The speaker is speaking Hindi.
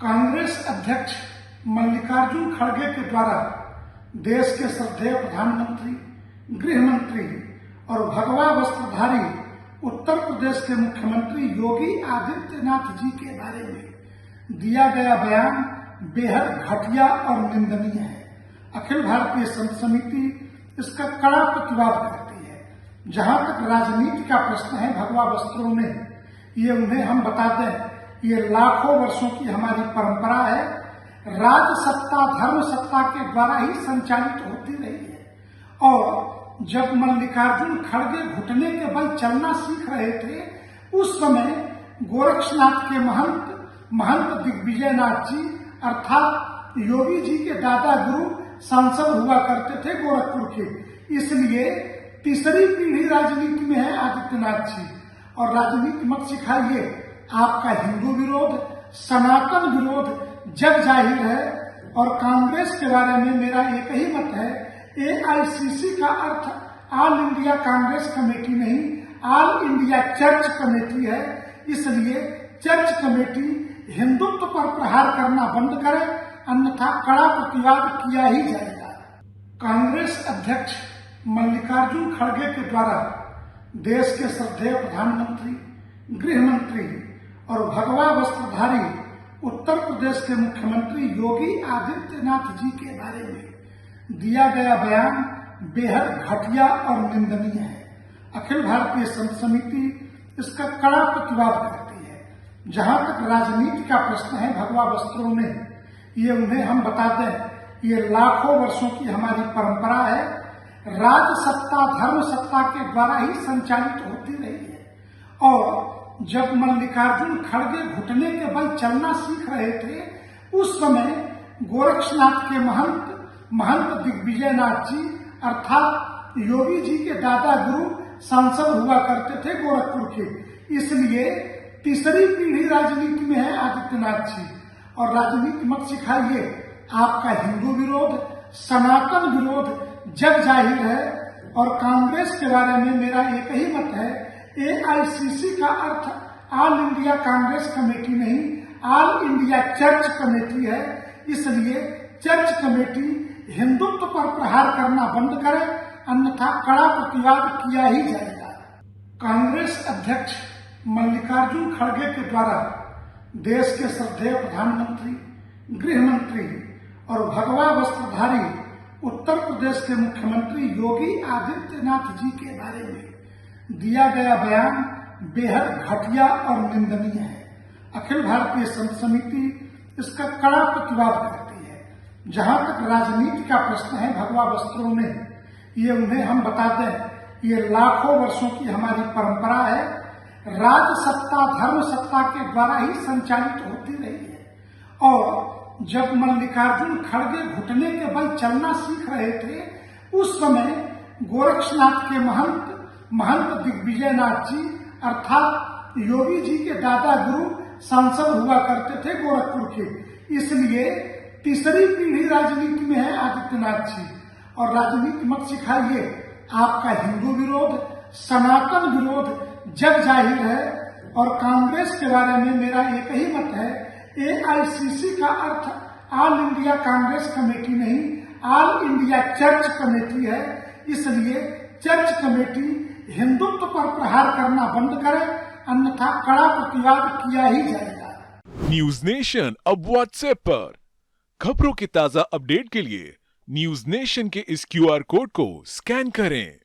कांग्रेस अध्यक्ष मल्लिकार्जुन खड़गे के द्वारा देश के श्रद्धेय प्रधानमंत्री, गृह मंत्री और भगवा वस्त्रधारी उत्तर प्रदेश के मुख्यमंत्री योगी आदित्यनाथ जी के बारे में दिया गया बयान बेहद घटिया और निंदनीय है। अखिल भारतीय संत समिति इसका कड़ा प्रतिवाद करती है। जहां तक राजनीति का प्रश्न है, भगवा वस्त्रों में ये उन्हें हम बता दें, ये लाखों वर्षों की हमारी परंपरा है। राज सत्ता धर्म सत्ता के द्वारा ही संचालित होती रही है। और जब मल्लिकार्जुन खड़गे घुटने के बल चलना सीख रहे थे, उस समय गोरक्षनाथ के महंत दिग्विजयनाथ जी अर्थात योगी जी के दादा गुरु सांसद हुआ करते थे गोरखपुर के। इसलिए तीसरी पीढ़ी राजनीति में है आदित्यनाथ जी। और राजनीति मत सिखाइए, आपका हिंदू विरोध, सनातन विरोध जग जाहिर है। और कांग्रेस के बारे में मेरा एक ही मत है, एआईसीसी का earth all India Congress committee नहीं, ऑल इंडिया चर्च कमेटी है। इसलिए चर्च कमेटी हिंदुत्व पर प्रहार करना बंद करे, अन्यथा कड़ा प्रतिवाद किया ही जाएगा। कांग्रेस अध्यक्ष मल्लिकार्जुन खड़गे के द्वारा देश के श्रद्धेय प्रधानमंत्री, गृह मंत्री और भगवा वस्त्रधारी उत्तर प्रदेश के मुख्यमंत्री योगी आदित्यनाथ जी के बारे में दिया गया बयान बेहद घटिया और निंदनीय है। अखिल भारतीय संत समिति इसका कड़ा प्रतिवाद करती है। जहां तक राजनीति का प्रश्न है, भगवा वस्त्रों में ये उन्हें हम बता दें, ये लाखों वर्षों की हमारी परंपरा है। राज सत्ता धर्म सत्ता के द्वारा ही संचालित होती रही है। और जब मल्लिकार्जुन खड़गे घुटने के बल चलना सीख रहे थे, उस समय गोरक्षनाथ के महंत दिग्विजयनाथ जी अर्थात योगी जी के दादा गुरु सांसद हुआ करते थे गोरखपुर के। इसलिए तीसरी पीढ़ी राजनीति में है आदित्यनाथ जी। और राजनीति मत सिखाइए, आपका हिंदू विरोध, सनातन विरोध जग जाहिर है। और कांग्रेस के बारे में मेरा एक ही मत है, एआईसीसी का earth all India Congress committee नहीं, ऑल इंडिया चर्च कमेटी है। इसलिए चर्च कमेटी हिंदुत्व पर प्रहार करना बंद करे, अन्यथा कड़ा प्रतिवाद किया ही जाएगा। कांग्रेस अध्यक्ष मल्लिकार्जुन खड़गे के द्वारा देश के श्रद्धेय प्रधानमंत्री, गृह मंत्री और भगवा वस्त्रधारी उत्तर प्रदेश के मुख्यमंत्री योगी आदित्यनाथ जी के बारे में दिया गया बयान बेहद घटिया और निंदनीय है। अखिल भारतीय संत समिति इसका कड़ा प्रतिवाद करती है। जहां तक राजनीति का प्रश्न है, भगवा वस्त्रों में ये उन्हें हम बता दें, ये लाखों वर्षों की हमारी परंपरा है। राज सत्ता धर्म सत्ता के द्वारा ही संचालित होती रही है। और जब मल्लिकार्जुन खड़गे घुटने के बल चलना सीख रहे थे, उस समय गोरक्षनाथ के महंत दिग्विजयनाथ जी अर्थात योगी जी के दादा गुरु सांसद हुआ करते थे गोरखपुर के। इसलिए तीसरी पीढ़ी राजनीति में है आदित्यनाथ जी। और राजनीति मत सिखाइए, आपका हिंदू विरोध, सनातन विरोध जग जाहिर है। और कांग्रेस के बारे में मेरा एक ही मत है, एआईसीसी का earth all India Congress committee नहीं, ऑल इंडिया चर्च कमेटी है। इसलिए चर्च कमेटी हिंदुत्व पर प्रहार करना बंद करे, अन्यथा कड़ा प्रतिवाद किया ही जाएगा। न्यूज नेशन अब व्हाट्सएप पर खबरों के ताजा अपडेट के लिए न्यूज नेशन के इस क्यूआर कोड को स्कैन करें।